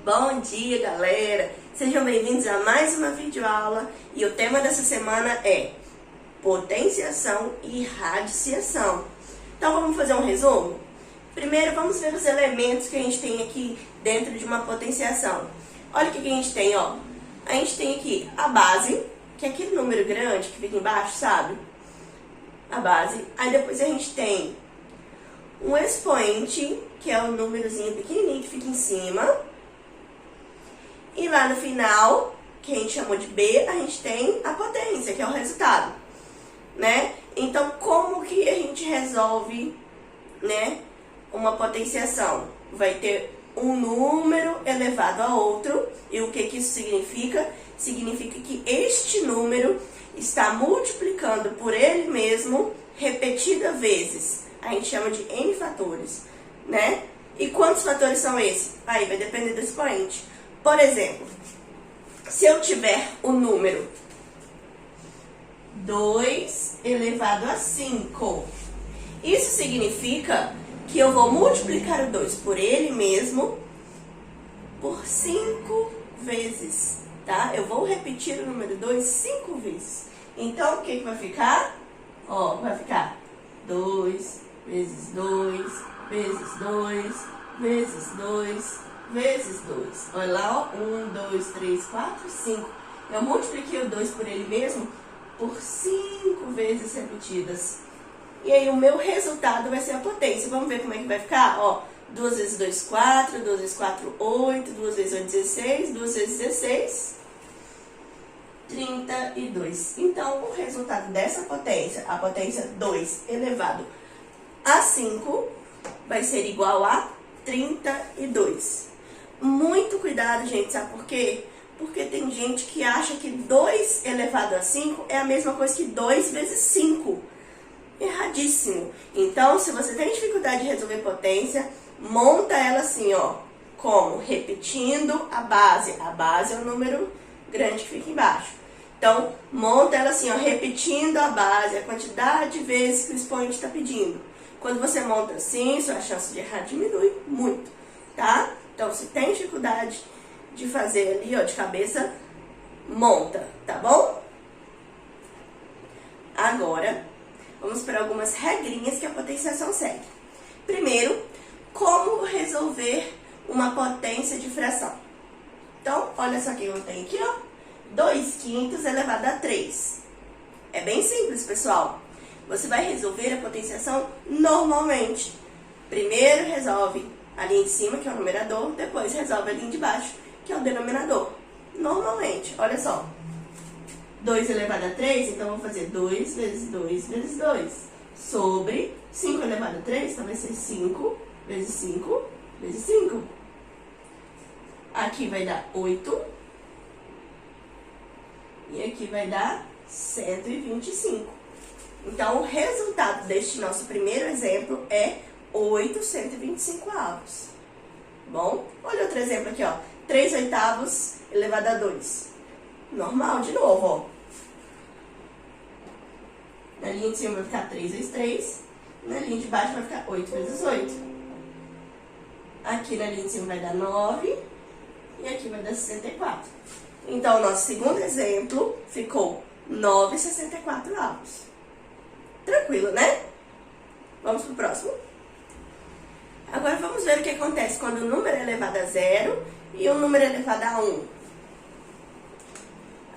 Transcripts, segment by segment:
Bom dia, galera! Sejam bem-vindos a mais uma videoaula e o tema dessa semana é potenciação e radiciação. Então vamos fazer um resumo? Primeiro vamos ver os elementos que a gente tem aqui dentro de uma potenciação. Olha o que a gente tem, ó. A gente tem aqui a base, que é aquele número grande que fica embaixo, sabe? A base. Aí depois a gente tem um expoente, que é o númerozinho pequenininho que fica em cima. E lá no final, que a gente chamou de B, a gente tem a potência, que é o resultado, né? Então, como que a gente resolve, né, uma potenciação? Vai ter um número elevado a outro, e o que isso significa? Significa que este número está multiplicando por ele mesmo repetidas vezes. A gente chama de N fatores, né? E quantos fatores são esses? Aí vai depender do expoente. Por exemplo, se eu tiver o número 2 elevado a 5, isso significa que eu vou multiplicar o 2 por ele mesmo por 5 vezes, tá? Eu vou repetir o número 2 5 vezes. Então, o que vai ficar? Ó, vai ficar 2 vezes 2 vezes 2 vezes 2 vezes 2. Olha lá, ó. 1, 2, 3, 4, 5. Eu multipliquei o 2 por ele mesmo por 5 vezes repetidas. E aí o meu resultado vai ser a potência. Vamos ver como é que vai ficar? Ó, 2 vezes 2, 4. 2 vezes 4, 8. 2 vezes 8, 16. 2 vezes 16, 32. Então, o resultado dessa potência, a potência 2 elevado a 5, vai ser igual a 32. Muito cuidado, gente, sabe por quê? Porque tem gente que acha que 2 elevado a 5 é a mesma coisa que 2 vezes 5. Erradíssimo. Então, se você tem dificuldade de resolver potência, monta ela assim, ó. Como? Repetindo a base. A base é o número grande que fica embaixo. Então, monta ela assim, ó, repetindo a base, a quantidade de vezes que o expoente está pedindo. Quando você monta assim, sua chance de errar diminui muito, tá? Então, se tem dificuldade de fazer ali, ó, de cabeça, monta, tá bom? Agora, vamos para algumas regrinhas que a potenciação segue. Primeiro, como resolver uma potência de fração. Então, olha só que eu tenho aqui, ó, 2 quintos elevado a 3. É bem simples, pessoal. Você vai resolver a potenciação normalmente. Primeiro resolve a linha de cima, que é o numerador, depois resolve a linha de baixo, que é o denominador. Normalmente, olha só. 2 elevado a 3, então vou fazer 2 vezes 2 vezes 2. Sobre 5 elevado a 3, então vai ser 5 vezes 5 vezes 5. Aqui vai dar 8. E aqui vai dar 125. Então, o resultado deste nosso primeiro exemplo é 8 125 avos. Bom, olha outro exemplo aqui, ó. 3 oitavos elevado a 2. Normal, de novo, ó. Na linha de cima vai ficar 3 vezes 3. Na linha de baixo vai ficar 8 vezes 8. Aqui na linha de cima vai dar 9. E aqui vai dar 64. Então, o nosso segundo exemplo ficou 9,64 avos. Tranquilo, né? Vamos pro próximo. Agora vamos ver o que acontece quando o número é elevado a 0 e o número é elevado a 1.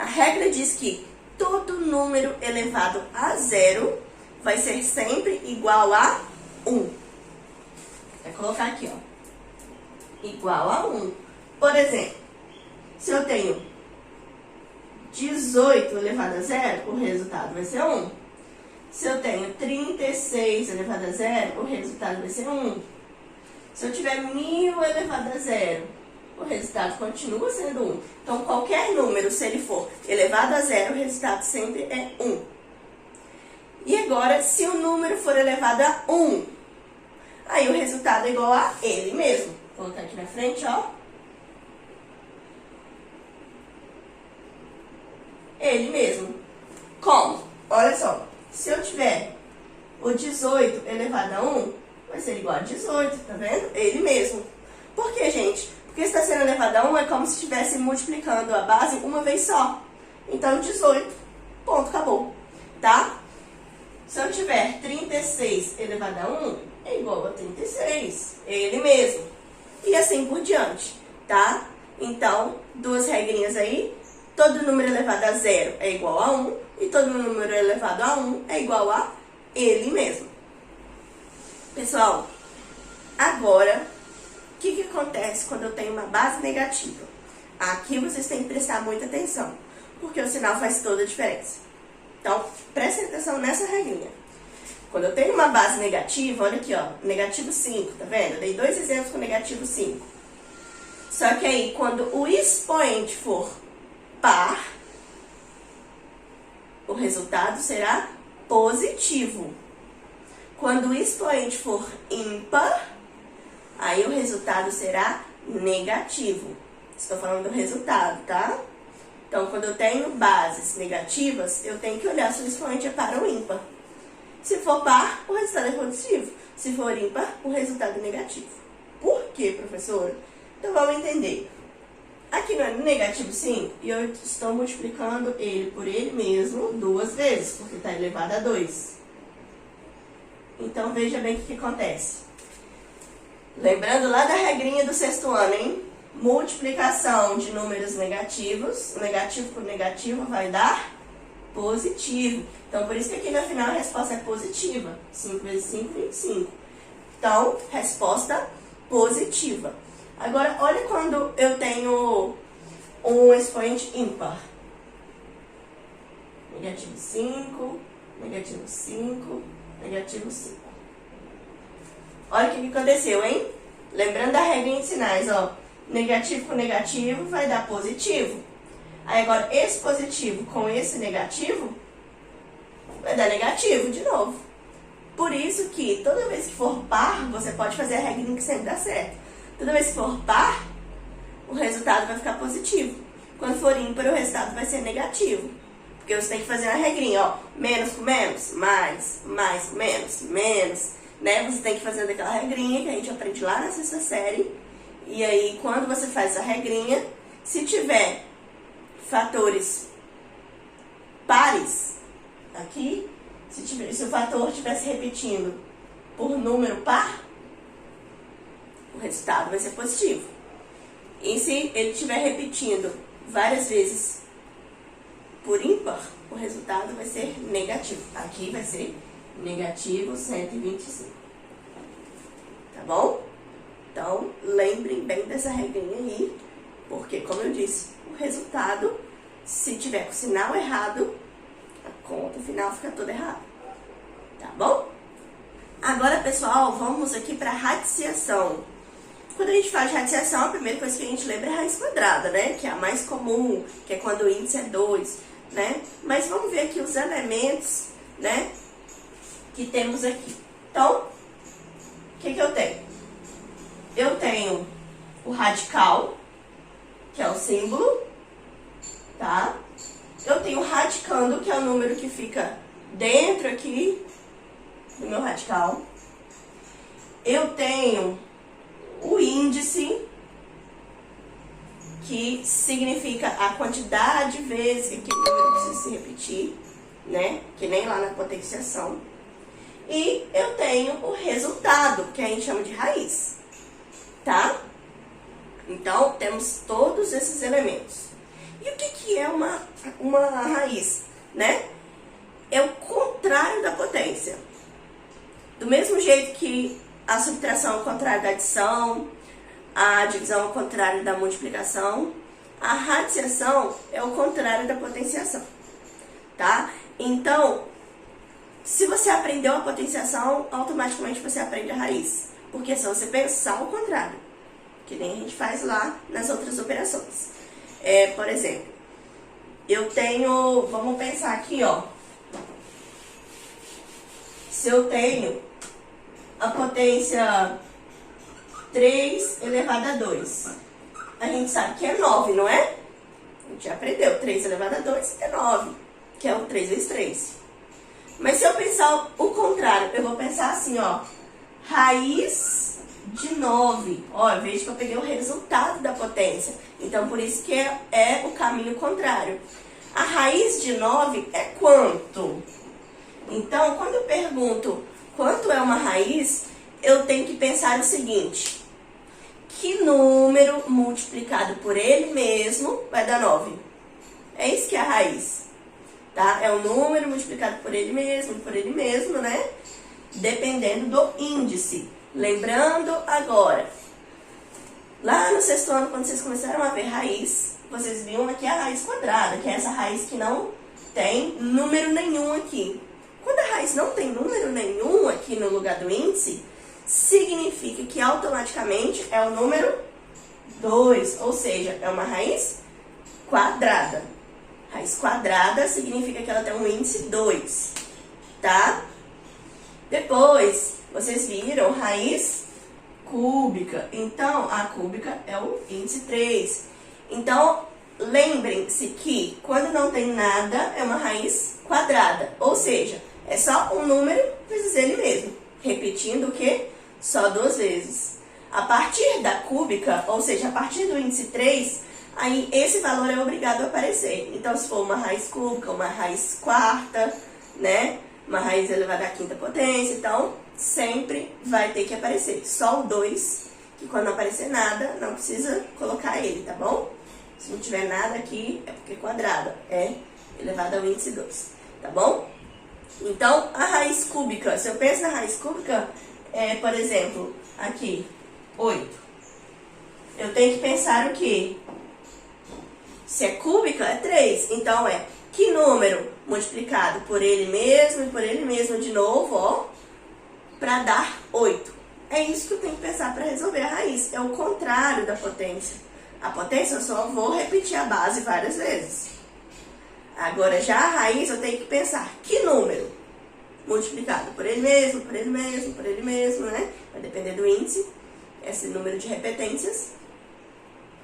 A regra diz que todo número elevado a 0 vai ser sempre igual a 1. Vai colocar aqui, ó. Igual a 1. Por exemplo, se eu tenho 18 elevado a 0, o resultado vai ser 1. Se eu tenho 36 elevado a 0, o resultado vai ser 1. Se eu tiver 1000 elevado a 0, o resultado continua sendo 1. Então, qualquer número, se ele for elevado a 0, o resultado sempre é 1. E agora, se o número for elevado a 1, aí o resultado é igual a ele mesmo. Vou colocar aqui na frente, ó. Ele mesmo. Como? Olha só. Se eu tiver o 18 elevado a 1, vai ser igual a 18, tá vendo? Ele mesmo. Por quê, gente? Porque se está sendo elevado a 1, é como se estivesse multiplicando a base uma vez só. Então, 18. Ponto, acabou. Tá? Se eu tiver 36 elevado a 1, é igual a 36. Ele mesmo. E assim por diante. Tá? Então, duas regrinhas aí. Todo número elevado a 0 é igual a 1. E todo número elevado a 1 é igual a ele mesmo. Pessoal, agora, o que acontece quando eu tenho uma base negativa? Aqui vocês têm que prestar muita atenção, porque o sinal faz toda a diferença. Então, prestem atenção nessa regrinha. Quando eu tenho uma base negativa, olha aqui, ó, negativo 5, tá vendo? Eu dei dois exemplos com negativo 5. Só que aí, quando o expoente for par, o resultado será positivo. Quando o expoente for ímpar, aí o resultado será negativo. Estou falando do resultado, tá? Então, quando eu tenho bases negativas, eu tenho que olhar se o expoente é par ou ímpar. Se for par, o resultado é positivo. Se for ímpar, o resultado é negativo. Por quê, professor? Então, vamos entender. Aqui no negativo 5, e eu estou multiplicando ele por ele mesmo duas vezes, porque está elevado a 2. Então, veja bem o que acontece. Lembrando lá da regrinha do sexto ano, hein? Multiplicação de números negativos, negativo por negativo vai dar positivo. Então, por isso que aqui no final a resposta é positiva. 5 vezes 5, 25. Então, resposta positiva. Agora, olha quando eu tenho um expoente ímpar. Negativo 5, negativo 5, negativo 5. Olha o que aconteceu, hein? Lembrando da regrinha de sinais, ó. Negativo com negativo vai dar positivo. Aí agora, esse positivo com esse negativo vai dar negativo de novo. Por isso que toda vez que for par, você pode fazer a regrinha que sempre dá certo. Toda vez que for par, o resultado vai ficar positivo. Quando for ímpar, o resultado vai ser negativo. Porque você tem que fazer uma regrinha, ó. Menos com menos, mais com menos, menos. Né? Você tem que fazer daquela regrinha que a gente aprende lá na sexta série. E aí, quando você faz essa regrinha, se tiver fatores pares aqui, se o fator estiver se repetindo por número par, o resultado vai ser positivo. E se ele estiver repetindo várias vezes por ímpar, o resultado vai ser negativo. Aqui vai ser negativo 125. Tá bom? Então, lembrem bem dessa regrinha aí, porque, como eu disse, o resultado, se tiver com o sinal errado, a conta final fica toda errada. Tá bom? Agora, pessoal, vamos aqui para radiciação. Quando a gente fala de radiciação, a primeira coisa que a gente lembra é a raiz quadrada, né? Que é a mais comum, que é quando o índice é 2, né? Mas vamos ver aqui os elementos, né? Que temos aqui. Então, o que eu tenho? Eu tenho o radical, que é o símbolo, tá? Eu tenho o radicando, que é o número que fica dentro aqui do meu radical. Eu tenho o índice, que significa a quantidade de vezes que aquele número precisa se repetir, né? Que nem lá na potenciação. E eu tenho o resultado, que a gente chama de raiz, tá? Então, temos todos esses elementos. E o que é uma raiz, né? É o contrário da potência. Do mesmo jeito que a subtração é o contrário da adição, a divisão é o contrário da multiplicação, a radiciação é o contrário da potenciação, tá? Então, se você aprendeu a potenciação, automaticamente você aprende a raiz. Porque é só você pensar o contrário, que nem a gente faz lá nas outras operações. Por exemplo, eu tenho, vamos pensar aqui, ó. Se eu tenho a potência 3 elevado a 2, a gente sabe que é 9, não é? A gente já aprendeu, 3 elevado a 2 é 9, que é o 3 vezes 3. Mas se eu pensar o contrário, eu vou pensar assim, ó. Raiz de 9. Ó, veja que eu peguei o resultado da potência. Então, por isso que é o caminho contrário. A raiz de 9 é quanto? Então, quando eu pergunto quanto é uma raiz, eu tenho que pensar o seguinte: que número multiplicado por ele mesmo vai dar 9? É isso que é a raiz, tá? É o número multiplicado por ele mesmo, né? Dependendo do índice. Lembrando agora, lá no sexto ano, quando vocês começaram a ver raiz, vocês viram aqui a raiz quadrada, que é essa raiz que não tem número nenhum aqui. Quando a raiz não tem número nenhum aqui no lugar do índice, significa que automaticamente é o número 2, ou seja, é uma raiz quadrada. Raiz quadrada significa que ela tem um índice 2, tá? Depois, vocês viram raiz cúbica. Então, a cúbica é o índice 3. Então, lembrem-se que quando não tem nada, é uma raiz quadrada. Ou seja, é só um número vezes ele mesmo. Repetindo o quê? Só 2 vezes. A partir da cúbica, ou seja, a partir do índice 3, aí esse valor é obrigado a aparecer. Então, se for uma raiz cúbica, uma raiz quarta, né? Uma raiz elevada à quinta potência, então sempre vai ter que aparecer. Só o 2, que quando não aparecer nada, não precisa colocar ele, tá bom? Se não tiver nada aqui, é porque quadrada é elevado ao índice 2, tá bom? Então, a raiz cúbica, se eu penso na raiz cúbica, por exemplo, aqui, 8. Eu tenho que pensar o quê? Se é cúbica, é 3. Então, que número multiplicado por ele mesmo e por ele mesmo de novo, ó, para dar 8. É isso que eu tenho que pensar para resolver a raiz. É o contrário da potência. A potência eu só vou repetir a base várias vezes. Agora, já a raiz eu tenho que pensar que número multiplicado por ele mesmo, por ele mesmo, por ele mesmo, né? Vai depender do índice, esse número de repetências,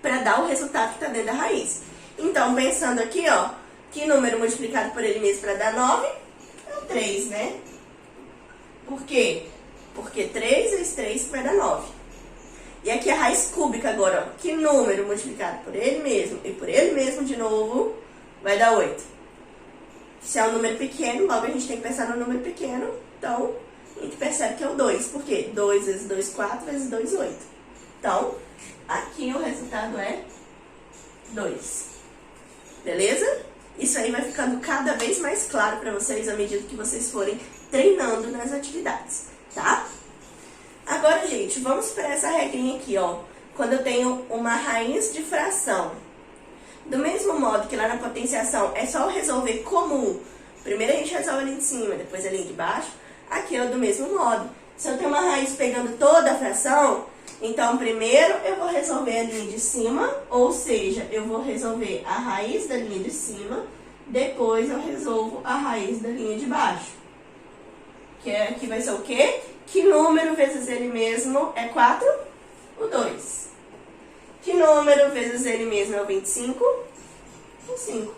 para dar o resultado que está dentro da raiz. Então, pensando aqui, ó, que número multiplicado por ele mesmo para dar 9? É o 3, né? Por quê? Porque 3 vezes 3 vai dar 9. E aqui a raiz cúbica agora, ó, que número multiplicado por ele mesmo e por ele mesmo de novo vai dar 8. Se é um número pequeno, logo a gente tem que pensar no número pequeno. Então, a gente percebe que é o 2. Por quê? 2 vezes 2, 4, vezes 2, 8. Então, aqui o resultado é 2. Beleza? Isso aí vai ficando cada vez mais claro para vocês à medida que vocês forem treinando nas atividades, tá? Agora, gente, vamos para essa regrinha aqui, ó. Quando eu tenho uma raiz de fração. Do mesmo modo que lá na potenciação é só resolver comum. Primeiro a gente resolve ali de cima, depois ali de baixo. Aqui é do mesmo modo. Se eu tenho uma raiz pegando toda a fração, então primeiro eu vou resolver a linha de cima, ou seja, eu vou resolver a raiz da linha de cima, depois eu resolvo a raiz da linha de baixo. Que aqui vai ser o quê? Que número vezes ele mesmo é 4? O 2. Que número vezes ele mesmo é o 25? O 5.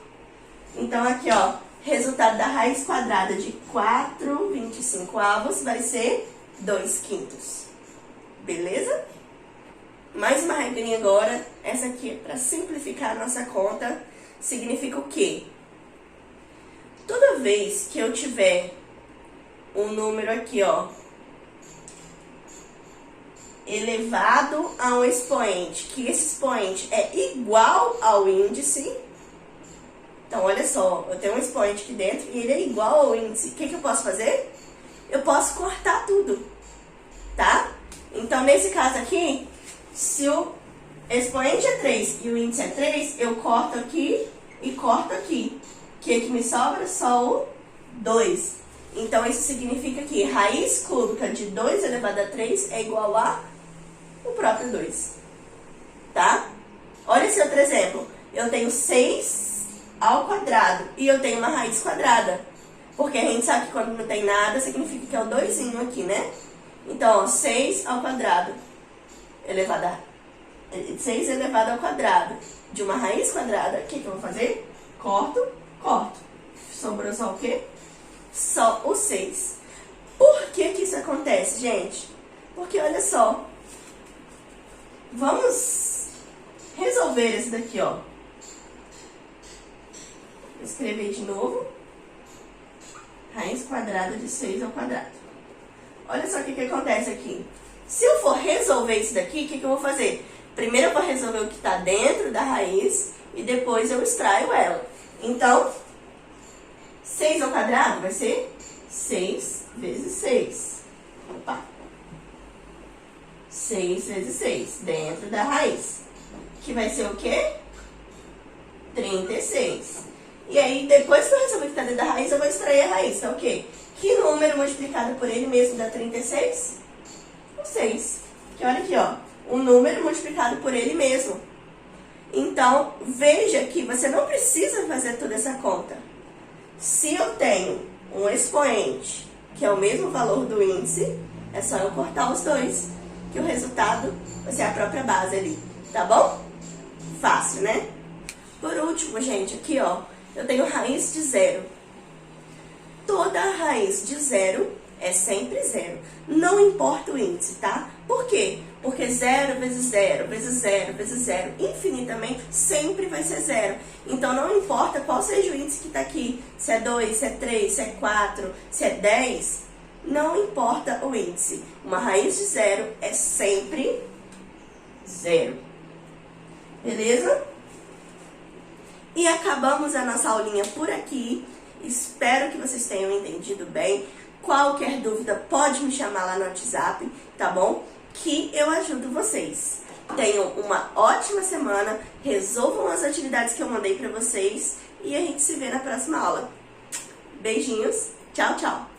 Então, aqui, ó, resultado da raiz quadrada de 4/25 vai ser 2/5. Beleza? Mais uma regrinha agora. Essa aqui é para simplificar a nossa conta. Significa o quê? Toda vez que eu tiver um número aqui, ó, elevado a um expoente, que esse expoente é igual ao índice. Então, olha só, eu tenho um expoente aqui dentro e ele é igual ao índice. O que eu posso fazer? Eu posso cortar tudo, tá? Então, nesse caso aqui, se o expoente é 3 e o índice é 3, eu corto aqui e corto aqui. O que me sobra? Só o 2. Então, isso significa que raiz cúbica de 2 elevado a 3 é igual a o próprio 2, tá? Olha esse outro exemplo. Eu tenho 6 ao quadrado e eu tenho uma raiz quadrada. Porque a gente sabe que quando não tem nada, significa que é o 2zinho aqui, né? Então, ó, 6 ao quadrado elevado a 6 elevado ao quadrado de uma raiz quadrada. O que eu vou fazer? Corto, corto. Sobrou só o quê? Só o 6. Por que que isso acontece, gente? Porque, olha só, Vamos resolver esse daqui, ó. Vou escrever de novo. Raiz quadrada de 6 ao quadrado. Olha só o que acontece aqui. Se eu for resolver isso daqui, o que eu vou fazer? Primeiro eu vou resolver o que está dentro da raiz e depois eu extraio ela. Então, 6 ao quadrado vai ser 6 vezes 6. Opa! 6 vezes 6, dentro da raiz. Que vai ser o quê? 36. E aí, depois que eu resolver o que está dentro da raiz, eu vou extrair a raiz, tá ok? Que número multiplicado por ele mesmo dá 36? O 6. Que olha aqui, ó. Um número multiplicado por ele mesmo. Então, veja que você não precisa fazer toda essa conta. Se eu tenho um expoente, que é o mesmo valor do índice, é só eu cortar os dois, que o resultado vai ser a própria base ali, tá bom? Fácil, né? Por último, gente, aqui, ó, eu tenho raiz de 0. Toda raiz de 0 é sempre 0. Não importa o índice, tá? Por quê? Porque 0 vezes 0, vezes 0, vezes 0, infinitamente, sempre vai ser 0. Então, não importa qual seja o índice que está aqui, se é 2, se é 3, se é 4, se é 10, não importa o índice. Uma raiz de 0 é sempre 0. Beleza? E acabamos a nossa aulinha por aqui. Espero que vocês tenham entendido bem. Qualquer dúvida pode me chamar lá no WhatsApp, tá bom? Que eu ajudo vocês. Tenham uma ótima semana, resolvam as atividades que eu mandei pra vocês e a gente se vê na próxima aula. Beijinhos, tchau, tchau!